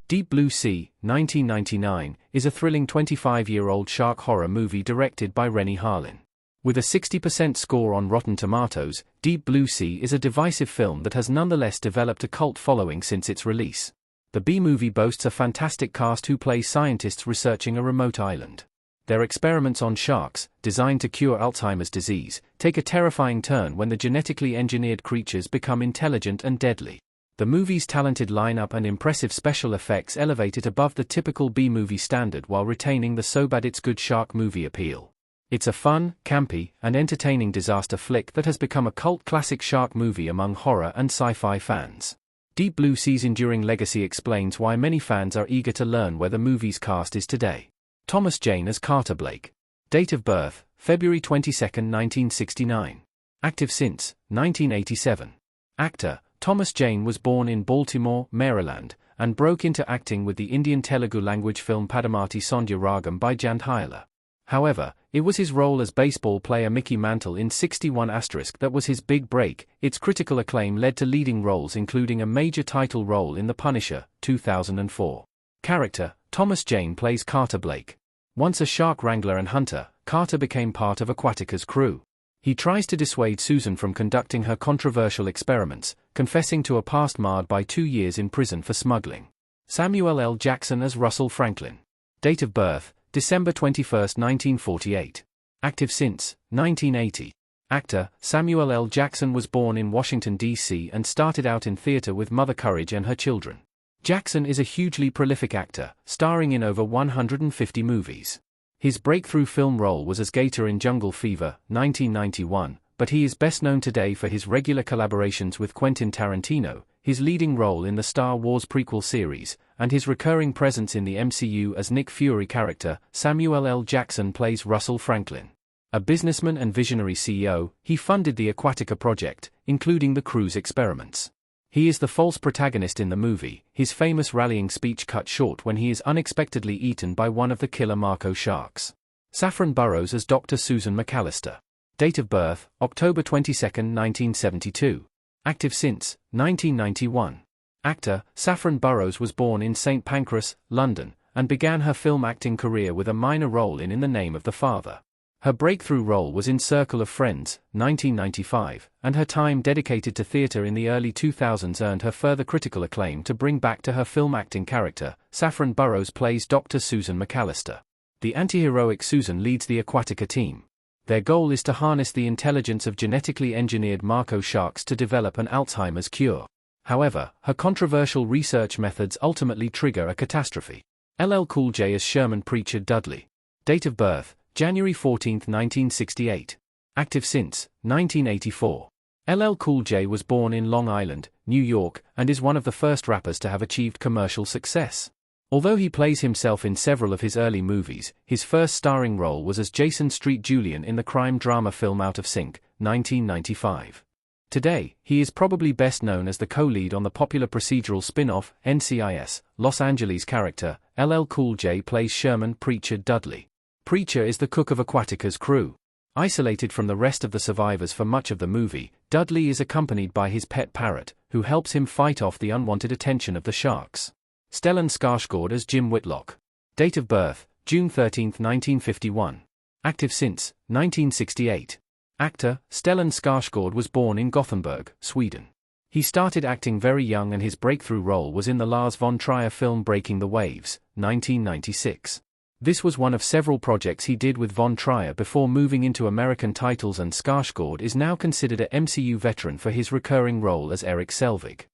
Deep Blue Sea, 1999, is a thrilling 25-year-old shark horror movie directed by Rennie Harlin. With a 60% score on Rotten Tomatoes, Deep Blue Sea is a divisive film that has nonetheless developed a cult following since its release. The B-movie boasts a fantastic cast who play scientists researching a remote island. Their experiments on sharks, designed to cure Alzheimer's disease, take a terrifying turn when the genetically engineered creatures become intelligent and deadly. The movie's talented lineup and impressive special effects elevate it above the typical B-movie standard while retaining the so-bad-it's-good shark movie appeal. It's a fun, campy, and entertaining disaster flick that has become a cult classic shark movie among horror and sci-fi fans. Deep Blue Sea's enduring legacy explains why many fans are eager to learn where the movie's cast is today. Thomas Jane as Carter Blake. Date of birth, February 22, 1969. Active since 1987. Actor Thomas Jane was born in Baltimore, Maryland, and broke into acting with the Indian Telugu language film Padamati Sondhya Ragam by Jandhyala. However, it was his role as baseball player Mickey Mantle in 61 * that was his big break. Its critical acclaim led to leading roles including a major title role in The Punisher, 2004. Character, Thomas Jane plays Carter Blake. Once a shark wrangler and hunter, Carter became part of Aquatica's crew. He tries to dissuade Susan from conducting her controversial experiments, confessing to a past marred by 2 years in prison for smuggling. Samuel L. Jackson as Russell Franklin. Date of birth, December 21, 1948. Active since 1980. Actor Samuel L. Jackson was born in Washington, D.C. and started out in theater with Mother Courage and Her Children. Jackson is a hugely prolific actor, starring in over 150 movies. His breakthrough film role was as Gator in Jungle Fever, 1991, but he is best known today for his regular collaborations with Quentin Tarantino, his leading role in the Star Wars prequel series, and his recurring presence in the MCU as Nick Fury character. Samuel L. Jackson plays Russell Franklin. A businessman and visionary CEO, he funded the Aquatica project, including the crew's experiments. He is the false protagonist in the movie, his famous rallying speech cut short when he is unexpectedly eaten by one of the killer Mako sharks. Saffron Burrows as Dr. Susan McAllister. Date of birth, October 22, 1972. Active since 1991. Actor Saffron Burrows was born in St. Pancras, London, and began her film acting career with a minor role in the Name of the Father. Her breakthrough role was in Circle of Friends, 1995, and her time dedicated to theater in the early 2000s earned her further critical acclaim to bring back to her film acting character. Saffron Burrows plays Dr. Susan McAllister. The anti-heroic Susan leads the Aquatica team. Their goal is to harness the intelligence of genetically engineered Mako sharks to develop an Alzheimer's cure. However, her controversial research methods ultimately trigger a catastrophe. LL Cool J as Sherman Preacher Dudley. Date of birth, January 14, 1968. Active since 1984. LL Cool J was born in Long Island, New York, and is one of the first rappers to have achieved commercial success. Although he plays himself in several of his early movies, his first starring role was as Jason Street Julian in the crime drama film Out of Sync, 1995. Today, he is probably best known as the co-lead on the popular procedural spin-off, NCIS, Los Angeles character. LL Cool J plays Sherman Preacher Dudley. Preacher is the cook of Aquatica's crew. Isolated from the rest of the survivors for much of the movie, Dudley is accompanied by his pet parrot, who helps him fight off the unwanted attention of the sharks. Stellan Skarsgård as Jim Whitlock. Date of birth, June 13, 1951. Active since 1968. Actor Stellan Skarsgård was born in Gothenburg, Sweden. He started acting very young and his breakthrough role was in the Lars von Trier film Breaking the Waves, 1996. This was one of several projects he did with von Trier before moving into American titles, and Skarsgård is now considered a MCU veteran for his recurring role as Erik Selvig.